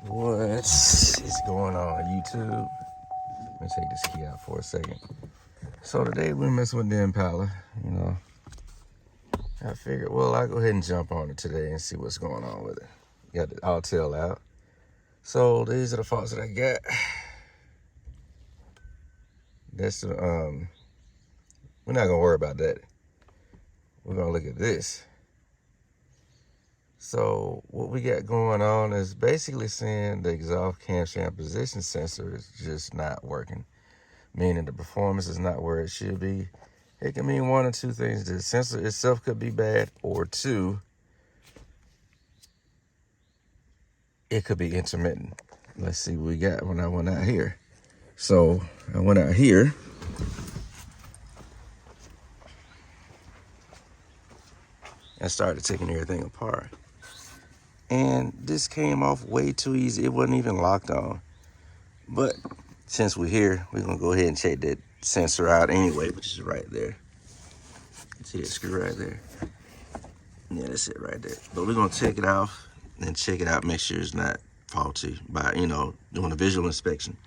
What is going on, YouTube? Let me take this key out for a second. So today we're messing with the Impala, you know. I figured, well, I'll go ahead and jump on it today and see what's going on with it. Got the all tail out. So these are the faults that I got. That's the, we're not gonna worry about that. We're gonna look at this. So what we got going on is basically saying the exhaust camshaft position sensor is just not working, meaning the performance is not where it should be. It can mean one or two things. The sensor itself could be bad, or two, it could be intermittent. Let's see what we got when I went out here. So I went out here. I started taking everything apart. And this came off way too easy. It wasn't even locked on. But since we're here, we're gonna go ahead and check that sensor out anyway, which is right there. See that screw right there? Yeah, that's it right there. But we're gonna take it off and check it out, make sure it's not faulty by, doing a visual inspection.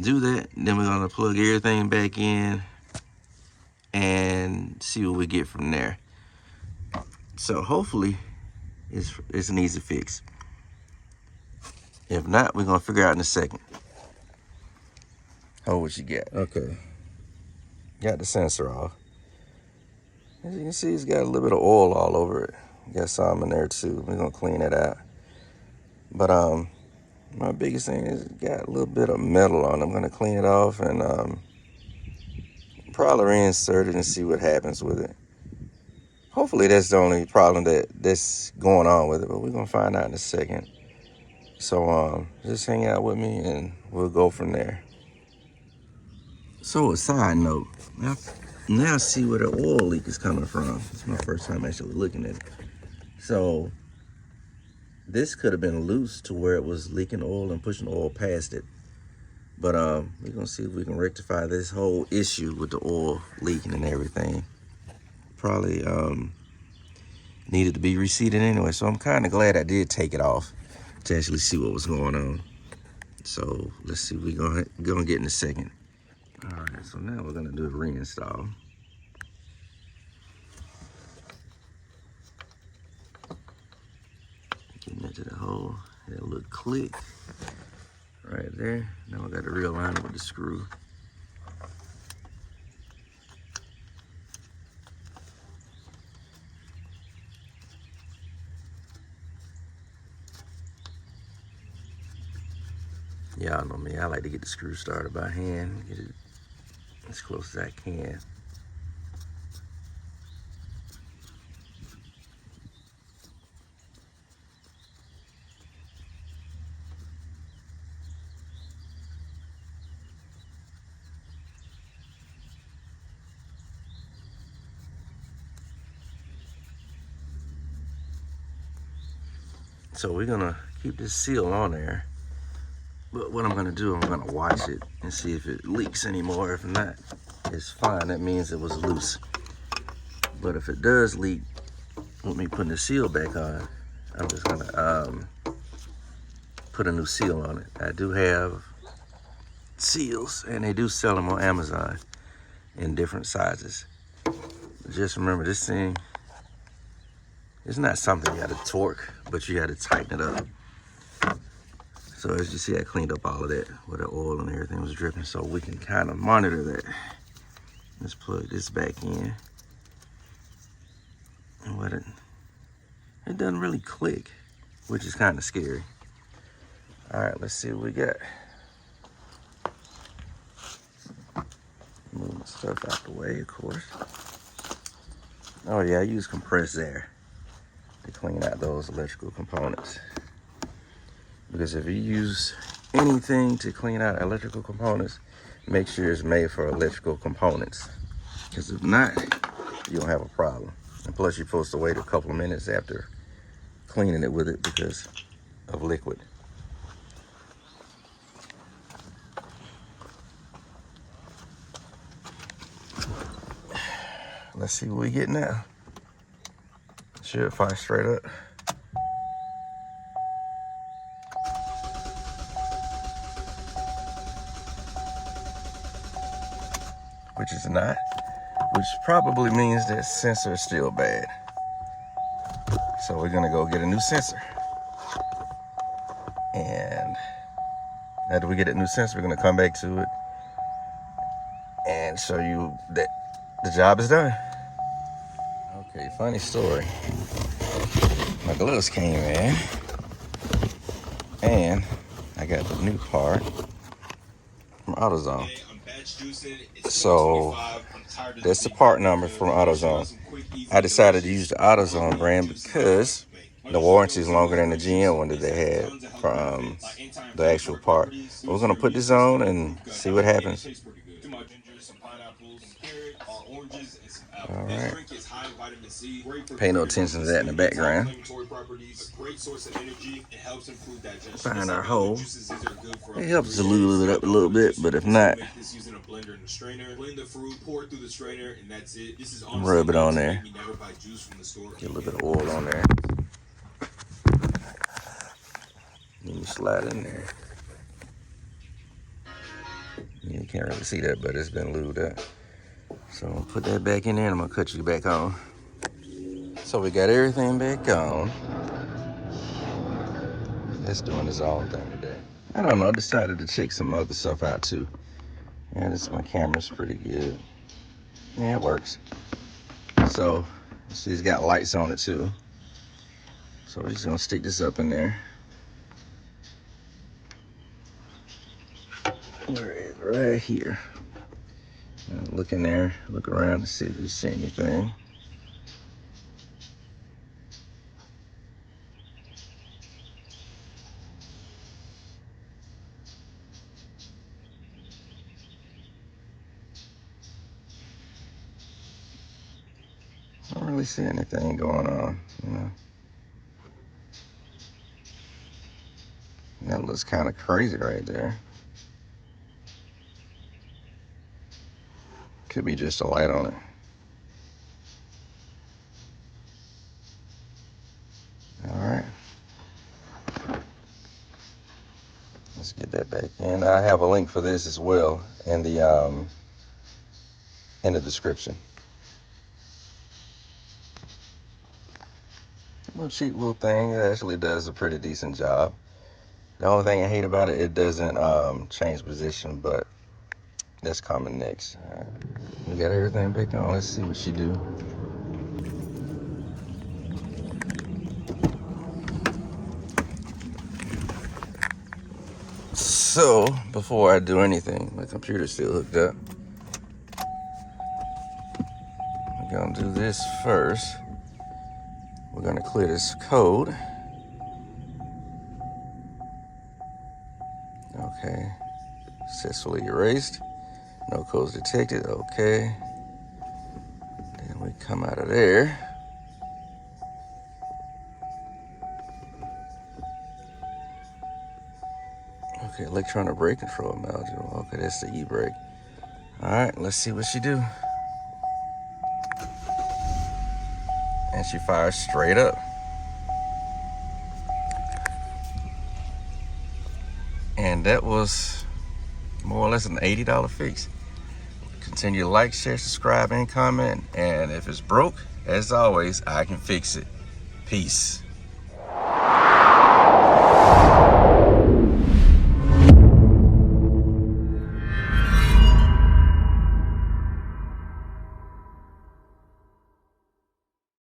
Do that, then we're gonna plug everything back in and see what we get from there. So hopefully it's an easy fix. If not, we're gonna figure out in a second. Oh, what you got? Okay. Got the sensor off. As you can see, it's got a little bit of oil all over it. Got some in there too. We're gonna clean it out. But my biggest thing is it got a little bit of metal on it. I'm gonna clean it off and probably reinsert it and see what happens with it. Hopefully that's the only problem that's going on with it, but we're gonna find out in a second. So just hang out with me and we'll go from there. So a side note, now I see where the oil leak is coming from. It's my first time actually looking at it. So this could have been loose to where it was leaking oil and pushing oil past it. But we're gonna see if we can rectify this whole issue with the oil leaking and everything. Probably needed to be reseated anyway. So I'm kind of glad I did take it off to actually see what was going on. So let's see, we're gonna get in a second. All right, so now we're gonna do a reinstall. Getting into the hole, that little click right there. Now we got to realign it with the screw. Y'all know me, I like to get the screw started by hand, get it as close as I can. So we're gonna keep this seal on there. But what I'm gonna do, I'm gonna watch it and see if it leaks anymore. If not, it's fine. That means it was loose. But if it does leak, with me putting the seal back on, I'm just gonna put a new seal on it. I do have seals, and they do sell them on Amazon in different sizes. Just remember, this thing, it's not something you gotta torque, but you gotta tighten it up. So as you see, I cleaned up all of that where the oil and everything was dripping, so we can kind of monitor that. Let's plug this back in. And what it doesn't really click, which is kind of scary. All right, let's see what we got. Move my stuff out the way, of course. Oh yeah, I use compressed air to clean out those electrical components. Because if you use anything to clean out electrical components, make sure it's made for electrical components. Because if not, you don't have a problem. And plus, you're supposed to wait a couple of minutes after cleaning it with it because of liquid. Let's see what we get now. Should fire straight up. which is not, which probably means that sensor is still bad. So we're gonna go get a new sensor. And after we get a new sensor, we're gonna come back to it and show you that the job is done. Okay, funny story. My gloves came in and I got the new part from AutoZone. So that's the part number from AutoZone. I decided to use the AutoZone brand because the warranty is longer than the GM one that they had for the actual part. We're gonna put this on and see what happens. All right. Pay no attention to that in the background. Find our hole. It helps to lube it up a little bit, but if not, rub it on there. Get a little bit of oil on there. Then you slide in there. You can't really see that, but it's been lubed up. So I'm gonna put that back in there and I'm gonna cut you back on. So we got everything back on. That's doing its own thing today. I don't know, I decided to check some other stuff out too. Yeah, my camera's pretty good. Yeah, it works. So she's got lights on it too. So we're just gonna stick this up in there. Where is it? Right here. Look in there, look around to see if you see anything. I don't really see anything going on, you know. That looks kind of crazy right there. Could be just a light on it. All right. Let's get that back in. I have a link for this as well in the description. Little cheap little thing. It actually does a pretty decent job. The only thing I hate about it, it doesn't change position, but that's coming next. All right. We got everything back on. Let's see what she do. So before I do anything, my computer's still hooked up. We're gonna do this first. We're gonna clear this code. Okay, successfully erased. No codes detected, okay. Then we come out of there. Okay, electronic brake control module. Okay, that's the e-brake. All right, let's see what she do. And she fires straight up. And that was more or less an $80 fix. Continue to like, share, subscribe, and comment. And if it's broke, as always, I can fix it. Peace.